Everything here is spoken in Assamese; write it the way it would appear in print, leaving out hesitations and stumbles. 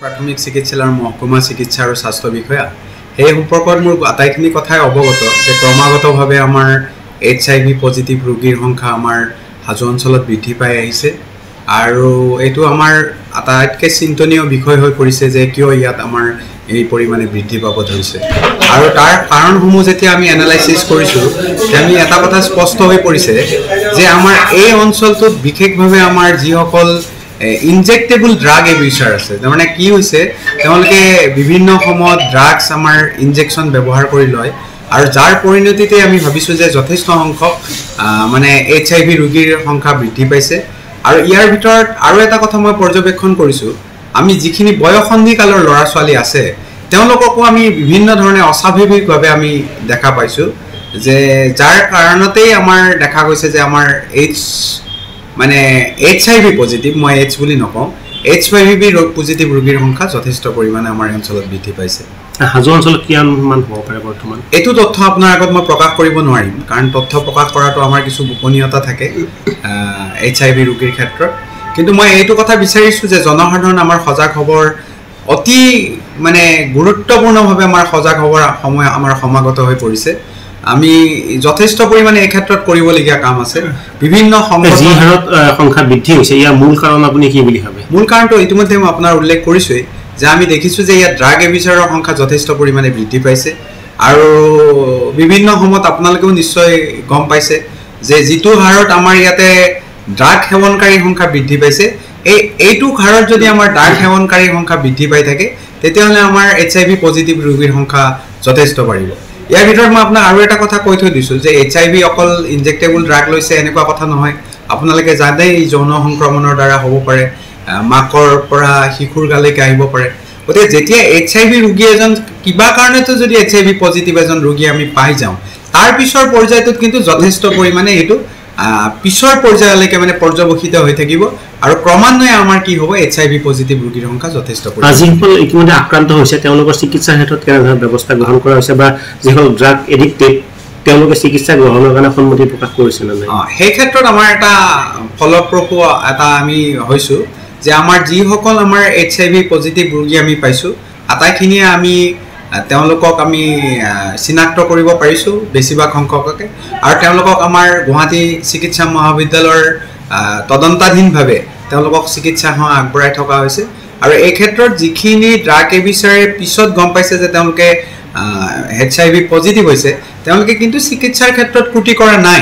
প্ৰাথমিক চিকিৎসালয়ৰ মহকুমা চিকিৎসা আৰু স্বাস্থ্য বিষয়া এই সম্পৰ্কত মোৰ আটাইখিনি কথাই অৱগত যে ক্ৰমাগতভাৱে আমাৰ HIV পজিটিভ ৰোগীৰ সংখ্যা আমাৰ হাজো অঞ্চলত বৃদ্ধি পাই আহিছে আৰু এইটো আমাৰ আটাইতকৈ চিন্তনীয় বিষয় হৈ পৰিছে যে কিয় ইয়াত আমাৰ এই পৰিমাণে বৃদ্ধি পাব ধৰিছে আৰু তাৰ কাৰণসমূহ যেতিয়া আমি এনালাইসিস কৰিছো আমি এটা কথা স্পষ্ট হৈ পৰিছে যে আমাৰ এই অঞ্চলটোত বিশেষভাৱে আমাৰ যিসকল injectable drug abuser আছে মানে কি হৈছে তেওঁলোকে বিভিন্ন সময়ত ড্ৰাগছ আমাৰ ইনজেকশন ব্যৱহাৰ কৰি লয় আৰু যাৰ পৰিণতিতে আমি ভাবিছো যে যথেষ্ট সংখ্যক মানে HIV ৰোগীৰ সংখ্যা বৃদ্ধি পাইছে আৰু ইয়াৰ ভিতৰত আৰু এটা কথা মই পৰ্যবেক্ষণ কৰিছো আমি যিখিনি বয়সন্ধি কালৰ ল'ৰা ছোৱালী আছে তেওঁলোককো আমি বিভিন্ন ধৰণে অস্বাভাৱিকভাৱে আমি দেখা পাইছো যে যাৰ কাৰণতে আমাৰ দেখা গৈছে যে আমাৰ মানে HIV পজিটিভ মই H বুলি নকওঁ HIV ৰোগ পজিটিভ ৰোগীৰ সংখ্যা যথেষ্ট পৰিমাণে আমাৰ অঞ্চলত বৃদ্ধি পাইছে হাজো অঞ্চলত কিমান মান হ'ব পাৰে বৰ্তমান এটো তথ্য আপোনাৰ আগত মই প্ৰকাশ কৰিব নোৱাৰিম কাৰণ তথ্য প্ৰকাশ কৰাটো আমাৰ কিছু গোপনীয়তা থাকে HIV ৰোগীৰ ক্ষেত্ৰত কিন্তু মই এইটো কথা বিচাৰিছো যে জনসাধাৰণ আমাৰ সজাগ হ'বৰ অতি মানে গুৰুত্বপূৰ্ণভাৱে আমাৰ সজাগ হ'বৰ সময় আমাৰ সমাগত হৈ পৰিছে আমি যথেষ্ট পৰিমাণে এই ক্ষেত্ৰত কৰিবলগীয়া কাম আছে বিভিন্ন যি হাৰত সংখ্যা বৃদ্ধি হৈছে ইয়াৰ মূল কাৰণ আপুনি কি বুলি ভাবে মূল কাৰণটো ইতিমধ্যে মই আপোনাৰ উল্লেখ কৰিছোই যে আমি দেখিছো যে ইয়াত ড্ৰাগ এবিউজাৰৰ সংখ্যা যথেষ্ট পৰিমাণে বৃদ্ধি পাইছে আৰু বিভিন্ন সময়ত আপোনালোকেও নিশ্চয় গম পাইছে যে যিটো হাৰত আমাৰ ইয়াতে ড্ৰাগ সেৱনকাৰীৰ সংখ্যা বৃদ্ধি পাইছে এইটো হাৰত যদি আমাৰ ড্ৰাগ সেৱনকাৰীৰ সংখ্যা বৃদ্ধি পাই থাকে তেতিয়াহ'লে আমাৰ HIV পজিটিভ ৰোগীৰ সংখ্যা যথেষ্ট বাঢ়িব ইয়াৰ ভিতৰত মই আপোনাক আৰু এটা কথা কৈ থৈ দিছো যে HIV অকল ইনজেক্টেবল ড্ৰাগ লৈছে এনেকুৱা কথা নহয় আপোনালোকে জানেই যৌন সংক্ৰমণৰ দ্বাৰা হ'ব পাৰে মাকৰ পৰা শিশুৰ গালৈকে আহিব পাৰে গতিকে যেতিয়া HIV ৰোগী এজন কিবা কাৰণেতো যদি HIV পজিটিভ এজন ৰোগী আমি পাই যাওঁ তাৰ পিছৰ পৰ্যায়টোত কিন্তু যথেষ্ট পৰিমাণে এটো পিছৰ পৰ্যায়লৈকে মানে পৰ্যবেক্ষিত হৈ থাকিব আৰু ক্ৰমান্বয়ে আমাৰ কি হ'ব HIV পজিটিভ ৰোগীৰ সংখ্যা যথেষ্ট পৰিমাণে আজিকাল ইতিমধ্যে আক্ৰান্ত হৈছে তেওঁলোকৰ চিকিৎসাৰ ক্ষেত্ৰত কেনে ধৰণৰ ব্যৱস্থা গ্ৰহণ কৰা হৈছে বা যিসকল ড্ৰাগ এডিক্টেড তেওঁলোকে চিকিৎসা গ্ৰহণৰ কাৰণে সন্মতি প্ৰকাশ কৰিছে নে নাই সেই ক্ষেত্ৰত আমাৰ এটা ফলপ্ৰসূ এটা আমি হৈছো যে আমাৰ যিসকল আমাৰ HIV পজিটিভ ৰোগী আমি পাইছো আটাইখিনিয়ে আমি তেওঁলোকক আমি চিনাক্ত কৰিব পাৰিছো বেছিভাগ সংখ্যককে আৰু তেওঁলোকক আমাৰ গুৱাহাটী চিকিৎসা মহাবিদ্যালয়ৰ তদন্তাধীনভাৱে তেওঁলোকক চিকিৎসা সেৱা আগবঢ়াই থকা হৈছে আৰু এই ক্ষেত্ৰত যিখিনি ড্ৰাগ এবিউজাৰে পিছত গম পাইছে যে তেওঁলোকে HIV পজিটিভ হৈছে তেওঁলোকে কিন্তু চিকিৎসাৰ ক্ষেত্ৰত ত্ৰুটি কৰা নাই